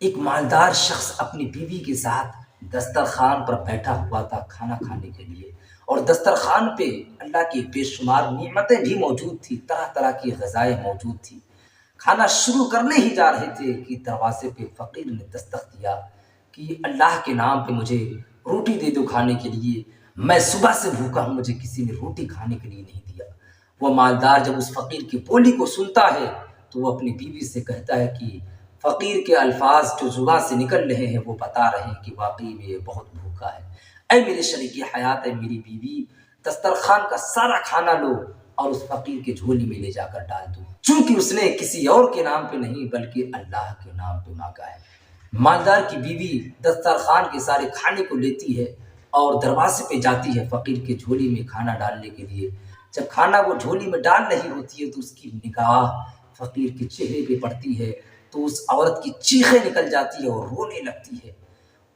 ایک مالدار شخص اپنی بیوی کے ساتھ دسترخوان پر بیٹھا ہوا تھا کھانا کھانے کے لیے، اور دسترخوان پہ اللہ کی بے شمار نعمتیں بھی موجود تھی، طرح طرح کی غذائیں موجود تھی۔ کھانا شروع کرنے ہی جا رہے تھے کہ دروازے پہ فقیر نے دستک دیا کہ اللہ کے نام پہ مجھے روٹی دے دو کھانے کے لیے، میں صبح سے بھوکا ہوں، مجھے کسی نے روٹی کھانے کے لیے نہیں دیا۔ وہ مالدار جب اس فقیر کی بولی کو سنتا ہے تو وہ اپنی بیوی سے کہتا ہے کہ فقیر کے الفاظ جو زبان سے نکل رہے ہیں وہ بتا رہے ہیں کہ واقعی میں یہ بہت بھوکا ہے۔ اے میرے شریک حیات، اے میری بیوی، دسترخوان کا سارا کھانا لو اور اس فقیر کے جھولی میں لے جا کر ڈال دو، چونکہ اس نے کسی اور کے نام پہ نہیں بلکہ اللہ کے نام پہ مانگا ہے۔ مالدار کی بیوی دسترخوان کے سارے کھانے کو لیتی ہے اور دروازے پہ جاتی ہے فقیر کے جھولی میں کھانا ڈالنے کے لیے۔ جب کھانا وہ جھولی میں ڈال رہی ہوتی ہے تو اس کی نگاہ فقیر کے چہرے پہ پڑتی ہے تو اس عورت کی چیخیں نکل جاتی ہے اور رونے لگتی ہے۔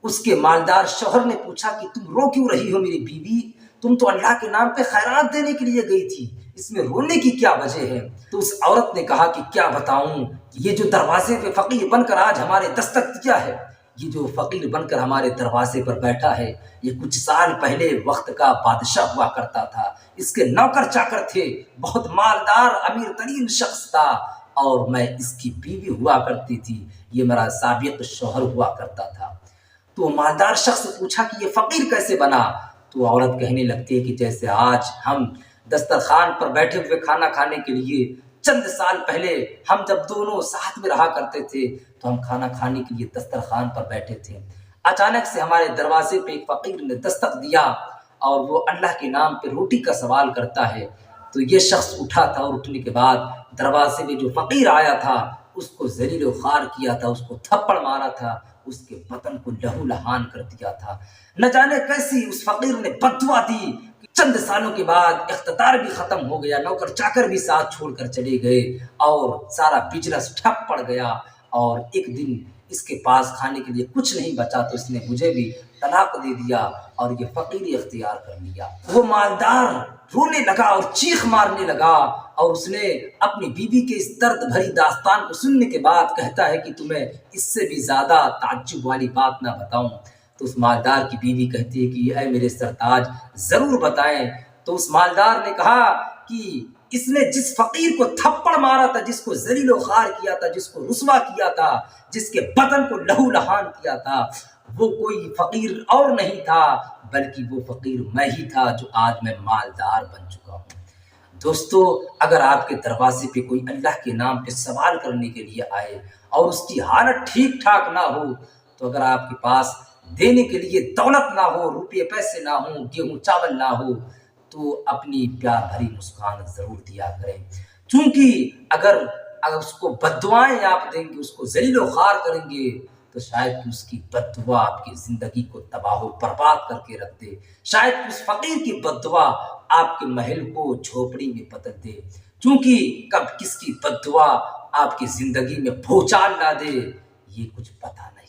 اس کے مالدار شوہر نے پوچھا کہ تم رو کیوں رہی ہو میری بیوی؟ تم تو اللہ کے نام پہ خیرات دینے کے لیے گئی تھی، اس میں رونے کی کیا وجہ ہے؟ تو اس عورت نے کہا کہ کیا بتاؤں، یہ جو دروازے پہ فقیر بن کر آج ہمارے دستک دیا ہے، یہ جو فقیر بن کر ہمارے دروازے پر بیٹھا ہے، یہ کچھ سال پہلے وقت کا بادشاہ ہوا کرتا تھا، اس کے نوکر چاکر تھے، بہت مالدار امیر ترین شخص تھا، اور میں اس کی بیوی ہوا کرتی تھی، یہ میرا سابق شوہر ہوا کرتا تھا۔ تو مالدار شخص سے پوچھا کہ یہ فقیر کیسے بنا؟ تو عورت کہنے لگتی ہے کہ جیسے آج ہم دسترخوان پر بیٹھے ہوئے کھانا کھانے کے لیے چند سال پہلے ہم جب دونوں ساتھ میں رہا کرتے تھے تو ہم کھانا کھانے کے لیے دسترخوان پر بیٹھے تھے، اچانک سے ہمارے دروازے پہ ایک فقیر نے دستک دیا اور وہ اللہ کے نام پہ روٹی کا سوال کرتا ہے۔ تو یہ شخص اٹھا تھا اور اٹھنے کے بعد دروازے میں جو فقیر آیا تھا اس کو ذلیل و خوار کیا تھا، اس کو تھپڑ مارا تھا، اس کے بدن کو لہو لہان کر دیا تھا۔ نہ جانے کیسی اس فقیر نے بد دعا دی کہ چند سالوں کے بعد اقتدار بھی ختم ہو گیا، نوکر چاکر بھی ساتھ چھوڑ کر چلے گئے اور سارا بزنس ٹھپ پڑ گیا، اور ایک دن اس کے پاس کھانے کے لیے کچھ نہیں بچا تو اس نے مجھے بھی طلاق دے دیا اور یہ فقیری اختیار کر لیا۔ وہ مالدار رونے لگا اور چیخ مارنے لگا، اور اس نے اپنی بیوی کے اس درد بھری داستان کو سننے کے بعد کہتا ہے کہ تمہیں اس سے بھی زیادہ تعجب والی بات نہ بتاؤں؟ تو اس مالدار کی بیوی کہتی ہے کہ اے میرے سرتاج ضرور بتائیں۔ تو اس مالدار نے کہا کہ اس نے جس فقیر کو تھپڑ مارا تھا، جس کو ذلیل و خوار کیا تھا، جس کو رسوا کیا تھا، جس کے بدن کو لہو لہان کیا تھا، وہ کوئی فقیر اور نہیں تھا بلکہ وہ فقیر میں ہی تھا جو آج میں مالدار بن چکا ہوں۔ دوستو، اگر آپ کے دروازے پہ کوئی اللہ کے نام پہ سوال کرنے کے لیے آئے اور اس کی حالت ٹھیک ٹھاک نہ ہو، تو اگر آپ کے پاس دینے کے لیے دولت نہ ہو، روپے پیسے نہ ہوں، گیہوں چاول نہ ہو، تو اپنی پیار بھری مسکان ضرور دیا کریں، کیونکہ اگر اس کو بد دعائیں آپ دیں گے، اس کو ذلیل و خوار کریں گے، تو شاید کہ اس کی بد دعا آپ کی زندگی کو تباہ و برباد کر کے رکھ دے، شاید کہ اس فقیر کی بد دعا آپ کے محل کو جھوپڑی میں بدل دے، کیونکہ کب کس کی بد دعا آپ کی زندگی میں بھوچال لا دے یہ کچھ پتہ نہیں۔